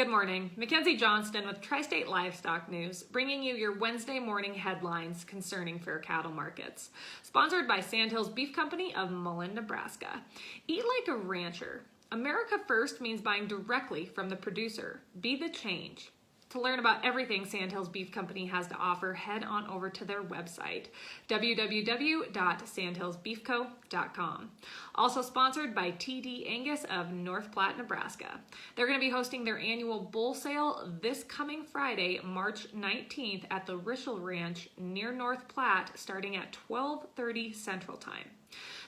Good morning. Mackenzie Johnston with Tri-State Livestock News, bringing you your Wednesday morning headlines concerning fair cattle markets. Sponsored by Sandhills Beef Company of Mullen, Nebraska. Eat like a rancher. America First means buying directly from the producer. Be the change. To learn about everything Sandhills Beef Company has to offer, head on over to their website, www.sandhillsbeefco.com. Also sponsored by TD Angus of North Platte, Nebraska. They're going to be hosting their annual bull sale this coming Friday, March 19th at the Rishel Ranch near North Platte, starting at 12:30 Central Time.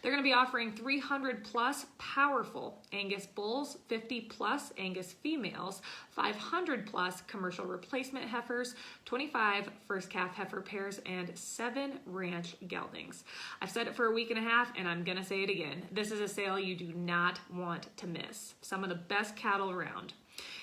They're going to be offering 300 plus powerful Angus bulls, 50 plus Angus females, 500 plus commercial replacement heifers, 25 first calf heifer pairs, and 7 ranch geldings. I've said it for a week and a half, and I'm going to say it again. This is a sale you do not want to miss. Some of the best cattle around.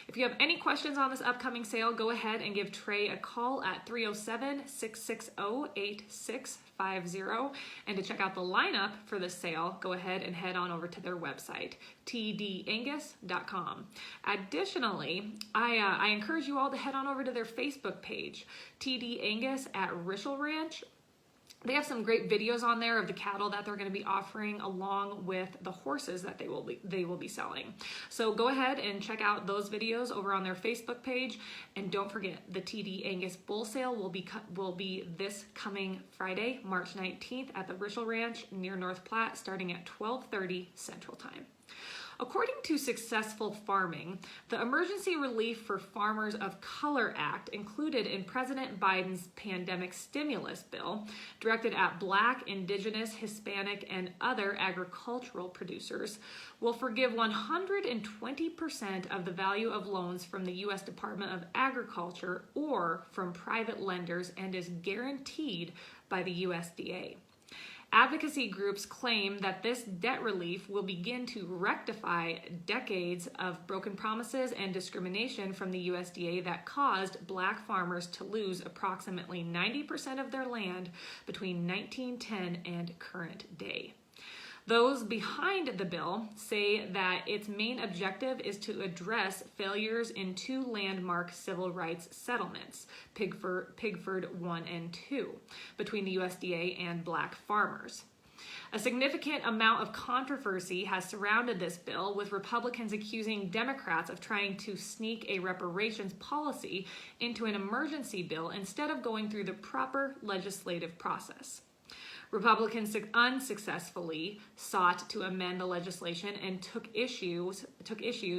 If you have any questions on this upcoming sale, go ahead and give Trey a call at 307-660-8650. And to check out the lineup for this sale, go ahead and head on over to their website, tdangus.com. Additionally, I encourage you all to head on over to their Facebook page, TD Angus at Rishel Ranch. They have some great videos on there of the cattle that they're going to be offering, along with the horses that they will be selling. So go ahead and check out those videos over on their Facebook page, and don't forget the TD Angus Bull Sale will be this coming Friday, March 19th at the Rishel Ranch near North Platte, starting at 12:30 Central Time. According to Successful Farming, the Emergency Relief for Farmers of Color Act included in President Biden's pandemic stimulus bill directed at Black, Indigenous, Hispanic, and other agricultural producers will forgive 120% of the value of loans from the U.S. Department of Agriculture or from private lenders and is guaranteed by the USDA. Advocacy groups claim that this debt relief will begin to rectify decades of broken promises and discrimination from the USDA that caused Black farmers to lose approximately 90% of their land between 1910 and current day. Those behind the bill say that its main objective is to address failures in 2 landmark civil rights settlements, Pigford 1 and 2, between the USDA and Black farmers. A significant amount of controversy has surrounded this bill, with Republicans accusing Democrats of trying to sneak a reparations policy into an emergency bill instead of going through the proper legislative process. Republicans unsuccessfully sought to amend the legislation and took issues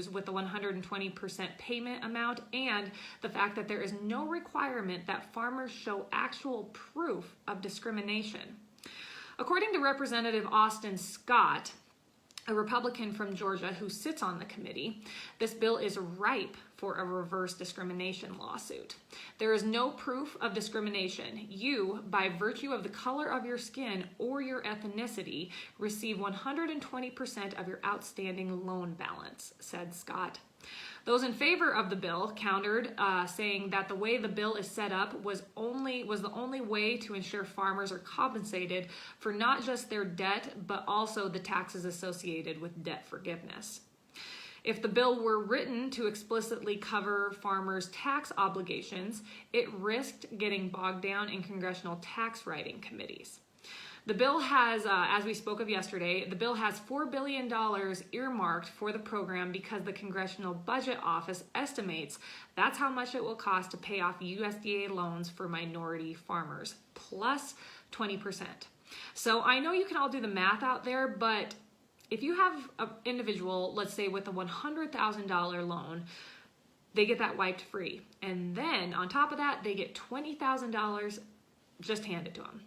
with the 120% payment amount and the fact that there is no requirement that farmers show actual proof of discrimination. According to Representative Austin Scott, a Republican from Georgia who sits on the committee, this bill is ripe for a reverse discrimination lawsuit. There is no proof of discrimination. You, by virtue of the color of your skin or your ethnicity, receive 120% of your outstanding loan balance, said Scott. Those in favor of the bill countered, saying that the way the bill is set up was the only way to ensure farmers are compensated for not just their debt, but also the taxes associated with debt forgiveness. If the bill were written to explicitly cover farmers' tax obligations, it risked getting bogged down in congressional tax writing committees. The bill has, as we spoke of yesterday, the bill has $4 billion earmarked for the program because the Congressional Budget Office estimates that's how much it will cost to pay off USDA loans for minority farmers, plus 20%. So I know you can all do the math out there, but if you have an individual, let's say with a $100,000 loan, they get that wiped free. And then on top of that, they get $20,000 just handed to them.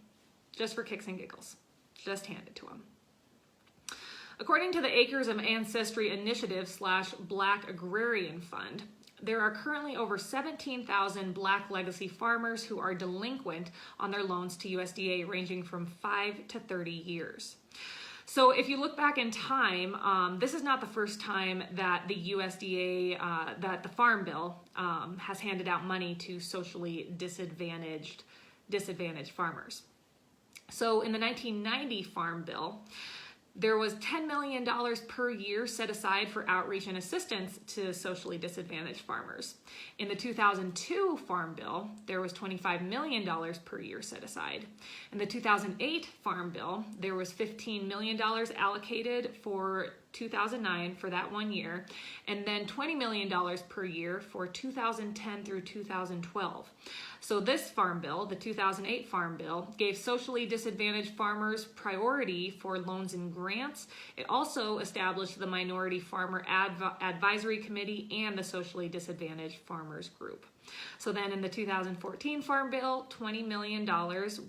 Just for kicks and giggles. Just hand it to them. According to the Acres of Ancestry Initiative / Black Agrarian Fund, there are currently over 17,000 Black legacy farmers who are delinquent on their loans to USDA, ranging from 5 to 30 years. So if you look back in time, this is not the first time that the USDA, that the Farm Bill has handed out money to socially disadvantaged farmers. So in the 1990 Farm Bill, There was $10 million per year set aside for outreach and assistance to socially disadvantaged farmers. In the 2002 Farm Bill, there was $25 million per year set aside. In the 2008 Farm Bill, there was $15 million allocated for 2009 for that 1 year, and then $20 million per year for 2010 through 2012. So this Farm Bill, the 2008 Farm Bill, gave socially disadvantaged farmers priority for loans and grants. It also established the Minority Farmer Advisory Committee and the Socially Disadvantaged Farmers Group. So then in the 2014 Farm Bill, $20 million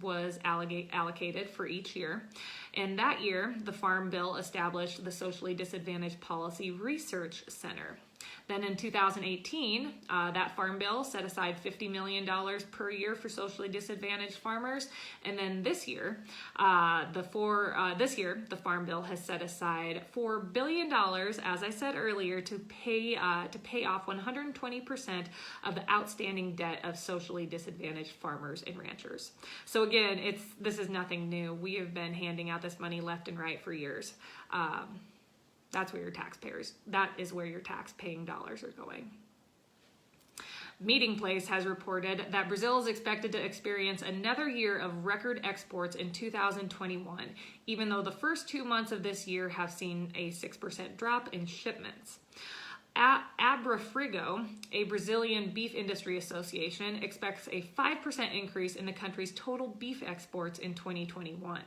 was allocated for each year. And that year, the Farm Bill established the Socially Disadvantaged Policy Research Center. Then in 2018, that Farm Bill set aside $50 million per year for socially disadvantaged farmers. And then this year, the Farm Bill has set aside $4 billion, as I said earlier, to pay off 120% of the outstanding debt of socially disadvantaged farmers and ranchers. So again, this is nothing new. We have been handing out this money left and right for years. That is where your tax-paying dollars are going. Meeting Place has reported that Brazil is expected to experience another year of record exports in 2021, even though the first 2 months of this year have seen a 6% drop in shipments. Abrafrigo, a Brazilian beef industry association, expects a 5% increase in the country's total beef exports in 2021.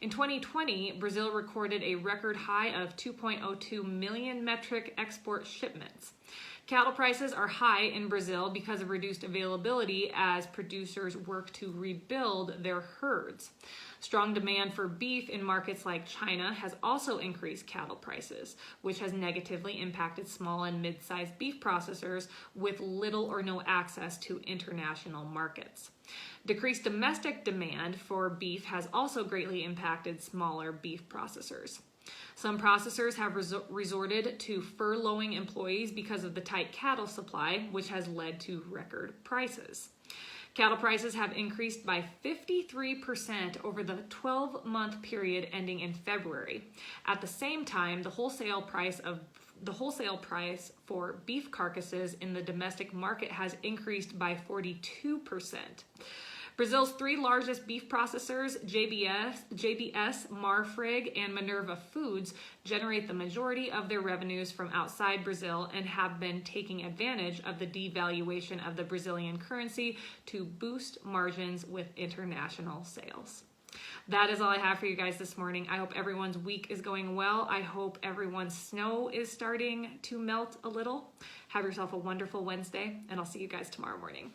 In 2020, Brazil recorded a record high of 2.02 million metric export shipments. Cattle prices are high in Brazil because of reduced availability as producers work to rebuild their herds. Strong demand for beef in markets like China has also increased cattle prices, which has negatively impacted small and mid-sized beef processors with little or no access to international markets. Decreased domestic demand for beef has also greatly impacted smaller beef processors. Some processors have resorted to furloughing employees because of the tight cattle supply, which has led to record prices. Cattle prices have increased by 53% over the 12-month period ending in February. At the same time, the wholesale price for beef carcasses in the domestic market has increased by 42%. Brazil's 3 largest beef processors, JBS, Marfrig, and Minerva Foods, generate the majority of their revenues from outside Brazil and have been taking advantage of the devaluation of the Brazilian currency to boost margins with international sales. That is all I have for you guys this morning. I hope everyone's week is going well. I hope everyone's snow is starting to melt a little. Have yourself a wonderful Wednesday, and I'll see you guys tomorrow morning.